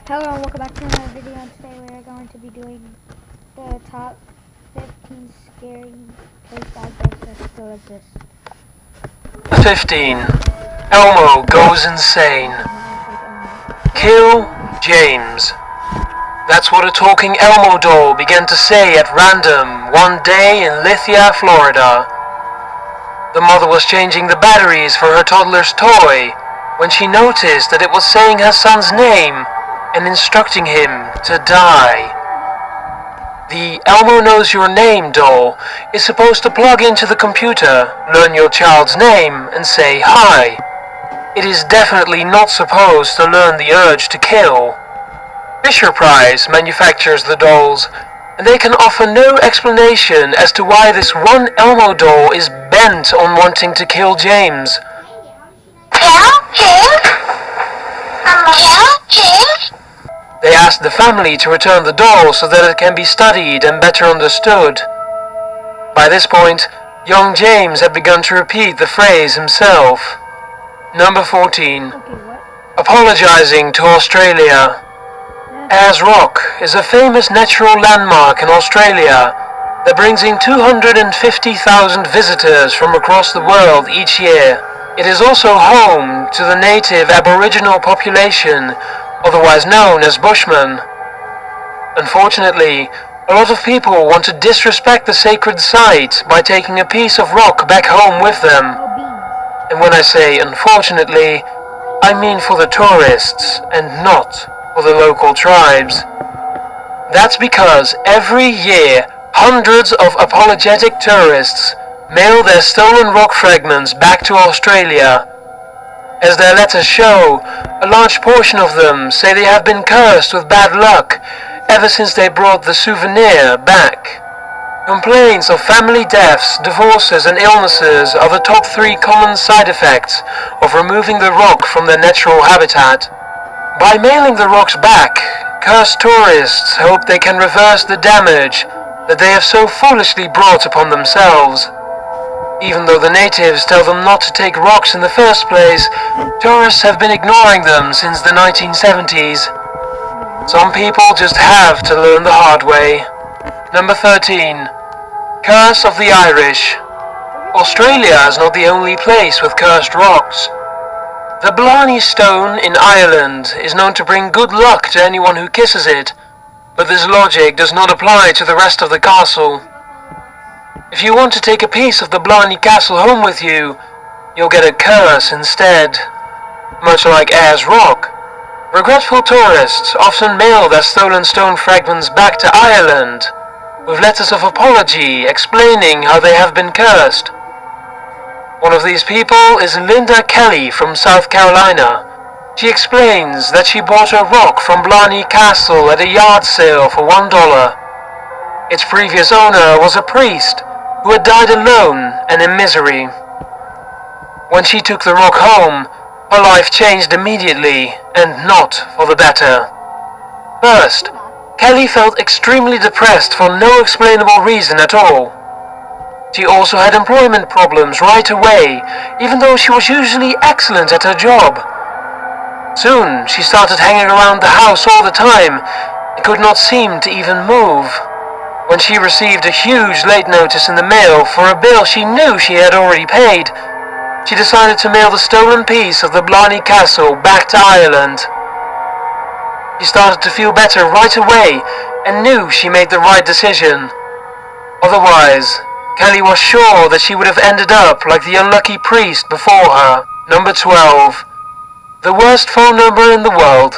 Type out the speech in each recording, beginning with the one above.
Hello and welcome back to another video, and today we are going to be doing the top 15 scary place objects that still exist. 15. Elmo goes insane. Kill James. That's what a talking Elmo doll began to say at random one day in Lithia, Florida. The mother was changing the batteries for her toddler's toy when she noticed that it was saying her son's name and instructing him to die. The Elmo Knows Your Name doll is supposed to plug into the computer, learn your child's name, and say hi. It is definitely not supposed to learn the urge to kill. Fisher-Price manufactures the dolls, and they can offer no explanation as to why this one Elmo doll is bent on wanting to kill James. Kill James? Kill James? They asked the family to return the doll so that it can be studied and better understood. By this point, young James had begun to repeat the phrase himself. Number 14. Apologizing to Australia. Ayers Rock is a famous natural landmark in Australia that brings in 250,000 visitors from across the world each year. It is also home to the native Aboriginal population, otherwise known as Bushmen. Unfortunately, a lot of people want to disrespect the sacred site by taking a piece of rock back home with them. And when I say unfortunately, I mean for the tourists and not for the local tribes. That's because every year hundreds of apologetic tourists mail their stolen rock fragments back to Australia. As their letters show, a large portion of them say they have been cursed with bad luck ever since they brought the souvenir back. Complaints of family deaths, divorces and illnesses are the top 3 common side effects of removing the rock from their natural habitat. By mailing the rocks back, cursed tourists hope they can reverse the damage that they have so foolishly brought upon themselves. Even though the natives tell them not to take rocks in the first place, tourists have been ignoring them since the 1970s. Some people just have to learn the hard way. Number 13. Curse of the Irish. Australia is not the only place with cursed rocks. The Blarney Stone in Ireland is known to bring good luck to anyone who kisses it, but this logic does not apply to the rest of the castle. If you want to take a piece of the Blarney Castle home with you, you'll get a curse instead. Much like Ayers Rock, regretful tourists often mail their stolen stone fragments back to Ireland, with letters of apology explaining how they have been cursed. One of these people is Linda Kelly from South Carolina. She explains that she bought a rock from Blarney Castle at a yard sale for $1. Its previous owner was a priest who had died alone and in misery. When she took the rock home, her life changed immediately, and not for the better. First, Kelly felt extremely depressed for no explainable reason at all. She also had employment problems right away, even though she was usually excellent at her job. Soon, she started hanging around the house all the time and could not seem to even move. When she received a huge late notice in the mail for a bill she knew she had already paid, she decided to mail the stolen piece of the Blarney Castle back to Ireland. She started to feel better right away and knew she made the right decision. Otherwise, Kelly was sure that she would have ended up like the unlucky priest before her. Number 12. The worst phone number in the world.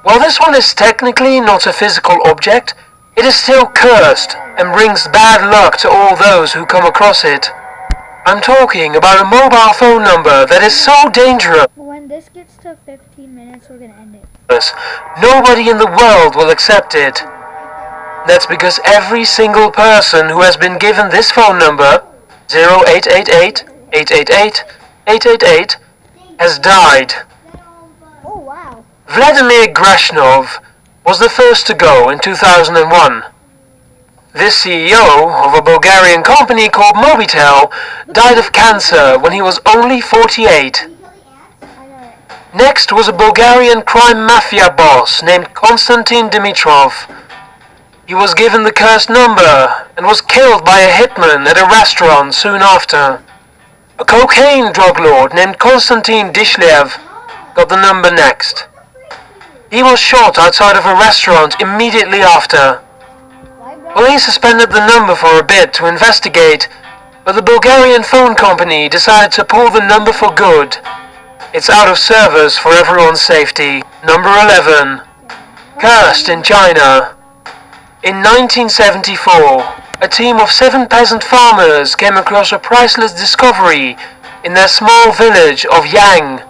While this one is technically not a physical object, it is still cursed and brings bad luck to all those who come across it. I'm talking about a mobile phone number that is so dangerous. When this gets to 15 minutes, we're gonna end it. Nobody in the world will accept it. That's because every single person who has been given this phone number, 0888-888-888, has died. Oh wow. Vladimir Grashnov was the first to go in 2001. This CEO of a Bulgarian company called Mobitel died of cancer when he was only 48. Next was a Bulgarian crime mafia boss named Konstantin Dimitrov. He was given the cursed number and was killed by a hitman at a restaurant soon after. A cocaine drug lord named Konstantin Dishlev got the number next. He was shot outside of a restaurant immediately after. Police suspended the number for a bit to investigate, but the Bulgarian phone company decided to pull the number for good. It's out of service for everyone's safety. Number 11. Cursed in China. In 1974, a team of 7 peasant farmers came across a priceless discovery in their small village of Yang.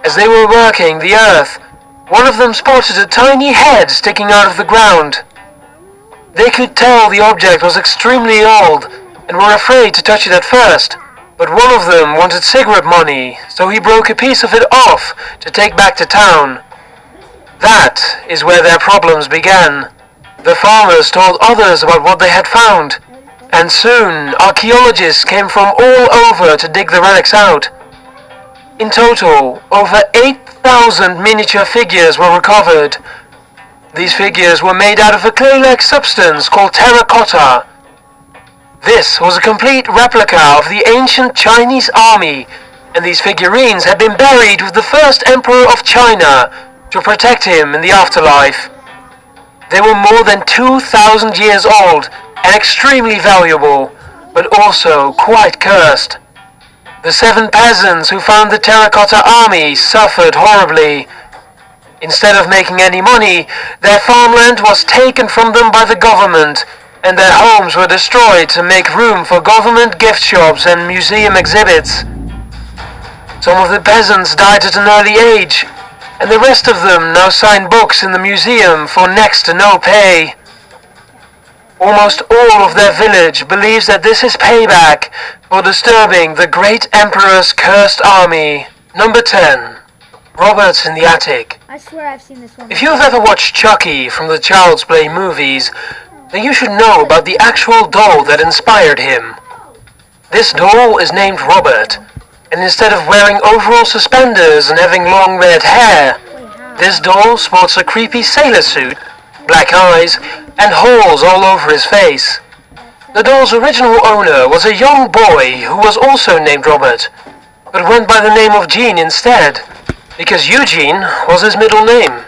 As they were working the earth, one of them spotted a tiny head sticking out of the ground. They could tell the object was extremely old and were afraid to touch it at first, but one of them wanted cigarette money, so he broke a piece of it off to take back to town. That is where their problems began. The farmers told others about what they had found, and soon archaeologists came from all over to dig the relics out. In total, over 8,000 miniature figures were recovered. These figures were made out of a clay-like substance called terracotta. This was a complete replica of the ancient Chinese army, and these figurines had been buried with the first emperor of China to protect him in the afterlife. They were more than 2,000 years old and extremely valuable, but also quite cursed. The 7 peasants who found the terracotta army suffered horribly. Instead of making any money, their farmland was taken from them by the government, and their homes were destroyed to make room for government gift shops and museum exhibits. Some of the peasants died at an early age, and the rest of them now sign books in the museum for next to no pay. Almost all of their village believes that this is payback for disturbing the great emperor's cursed army. Number 10. Roberts in the Attic. I swear I've seen this one. If you've ever watched Chucky from the Child's Play movies, then you should know about the actual doll that inspired him. This doll is named Robert, and instead of wearing overall suspenders and having long red hair, this doll sports a creepy sailor suit, black eyes, and holes all over his face. The doll's original owner was a young boy who was also named Robert, but went by the name of Gene instead, because Eugene was his middle name.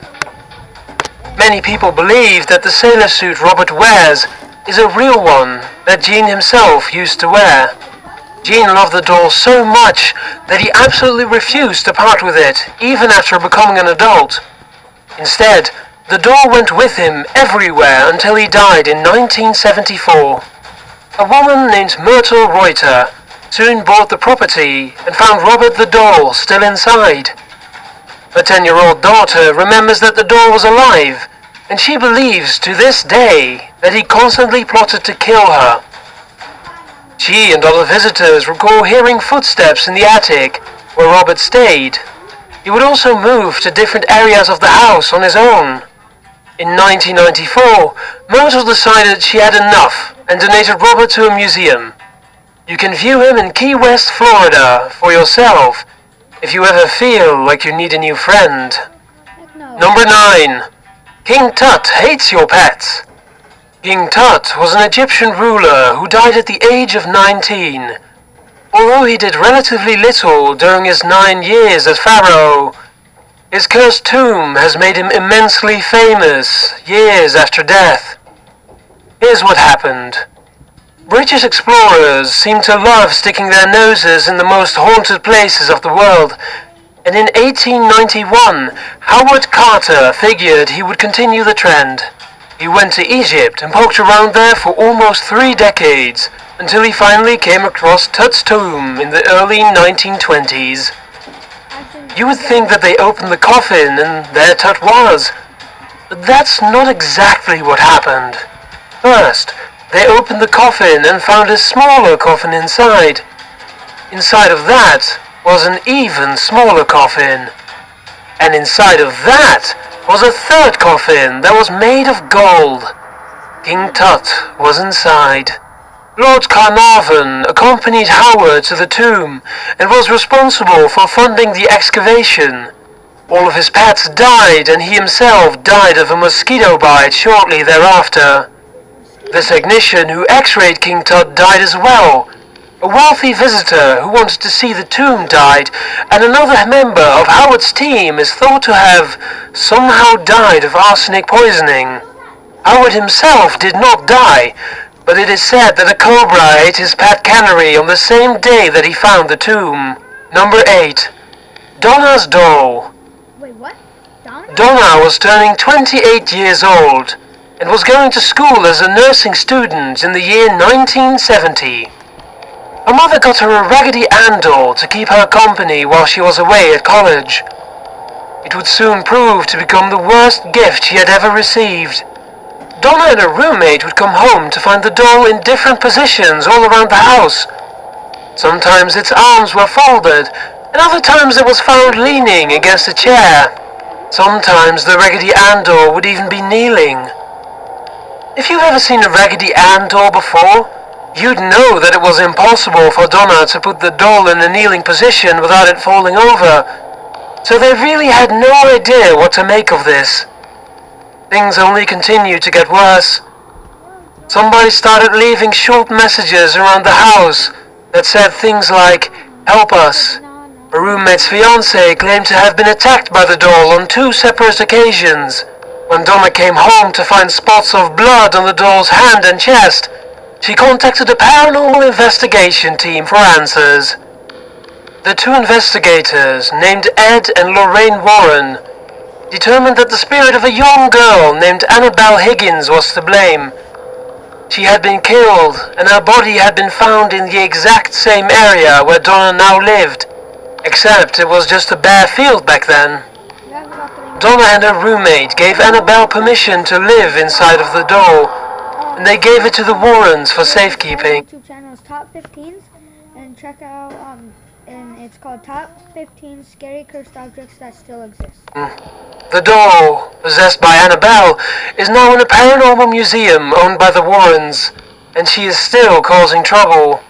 Many people believe that the sailor suit Robert wears is a real one that Gene himself used to wear. Gene loved the doll so much that he absolutely refused to part with it, even after becoming an adult. Instead, the doll went with him everywhere until he died in 1974. A woman named Myrtle Reuter soon bought the property and found Robert the doll still inside. Her 10-year-old daughter remembers that the doll was alive, and she believes to this day that he constantly plotted to kill her. She and other visitors recall hearing footsteps in the attic where Robert stayed. He would also move to different areas of the house on his own. In 1994, Myrtle decided she had enough and donated Robert to a museum. You can view him in Key West, Florida for yourself if you ever feel like you need a new friend. No. Number 9. King Tut hates your pets. King Tut was an Egyptian ruler who died at the age of 19. Although he did relatively little during his 9 years as pharaoh, his cursed tomb has made him immensely famous years after death. Here's what happened. British explorers seemed to love sticking their noses in the most haunted places of the world, and in 1891, Howard Carter figured he would continue the trend. He went to Egypt and poked around there for almost 3 decades, until he finally came across Tut's tomb in the early 1920s. You would think that they opened the coffin and there Tut was, but that's not exactly what happened. First, they opened the coffin and found a smaller coffin inside. Inside of that was an even smaller coffin. And inside of that was a third coffin that was made of gold. King Tut was inside. Lord Carnarvon accompanied Howard to the tomb and was responsible for funding the excavation. All of his pets died, and he himself died of a mosquito bite shortly thereafter. The technician who x-rayed King Tut died as well. A wealthy visitor who wanted to see the tomb died, and another member of Howard's team is thought to have somehow died of arsenic poisoning. Howard himself did not die, but it is said that a cobra ate his pet canary on the same day that he found the tomb. Number 8. Donna's doll. Wait, what? Donna? Donna was turning 28 years old and was going to school as a nursing student in the year 1970. Her mother got her a Raggedy Ann doll to keep her company while she was away at college. It would soon prove to become the worst gift she had ever received. Donna and her roommate would come home to find the doll in different positions all around the house. Sometimes its arms were folded, and other times it was found leaning against a chair. Sometimes the Raggedy Ann doll would even be kneeling. If you've ever seen a Raggedy Ann doll before, you'd know that it was impossible for Donna to put the doll in a kneeling position without it falling over, so they really had no idea what to make of this. Things only continued to get worse. Somebody started leaving short messages around the house that said things like, "Help us." Her roommate's fiancé claimed to have been attacked by the doll on 2 separate occasions. When Donna came home to find spots of blood on the doll's hand and chest, she contacted a paranormal investigation team for answers. The 2 investigators, named Ed and Lorraine Warren, determined that the spirit of a young girl named Annabelle Higgins was to blame. She had been killed, and her body had been found in the exact same area where Donna now lived, except it was just a bare field back then. Donna and her roommate gave Annabelle permission to live inside of the doll, and they gave it to the Warrens for safekeeping. YouTube channel is Top 15s, and check out and it's called Top 15 Scary Cursed Objects That Still Exist. The doll, possessed by Annabelle, is now in a paranormal museum owned by the Warrens, and she is still causing trouble.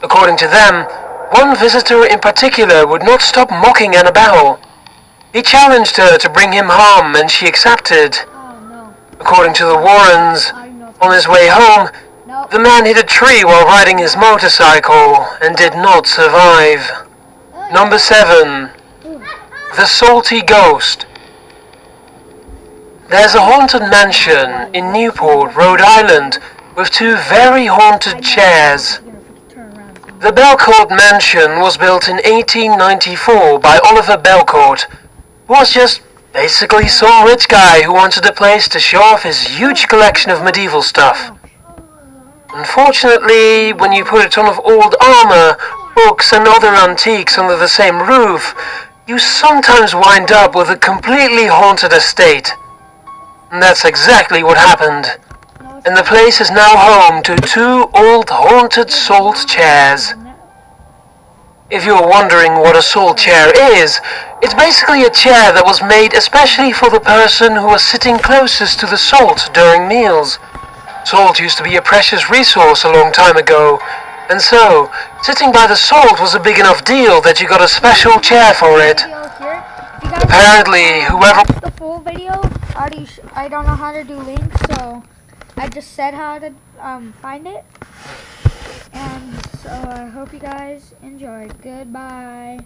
According to them, one visitor in particular would not stop mocking Annabelle. He challenged her to bring him harm, and she accepted. Oh no. According to the Warrens, on his way home, the man hit a tree while riding his motorcycle and did not survive. Number 7. The Salty Ghost. There's a haunted mansion in Newport, Rhode Island, with 2 very haunted chairs. The Belcourt Mansion was built in 1894 by Oliver Belcourt, who was just basically some rich guy who wanted a place to show off his huge collection of medieval stuff. Unfortunately, when you put a ton of old armor, books and other antiques under the same roof, you sometimes wind up with a completely haunted estate. And that's exactly what happened. And the place is now home to 2 old haunted salt chairs. If you're wondering what a salt chair is, it's basically a chair that was made especially for the person who was sitting closest to the salt during meals. Salt used to be a precious resource a long time ago, and so, sitting by the salt was a big enough deal that you got a special chair for it. Apparently, whoever... The full video, I don't know how to do links, so I just said how to find it. And so I hope you guys enjoyed. Goodbye.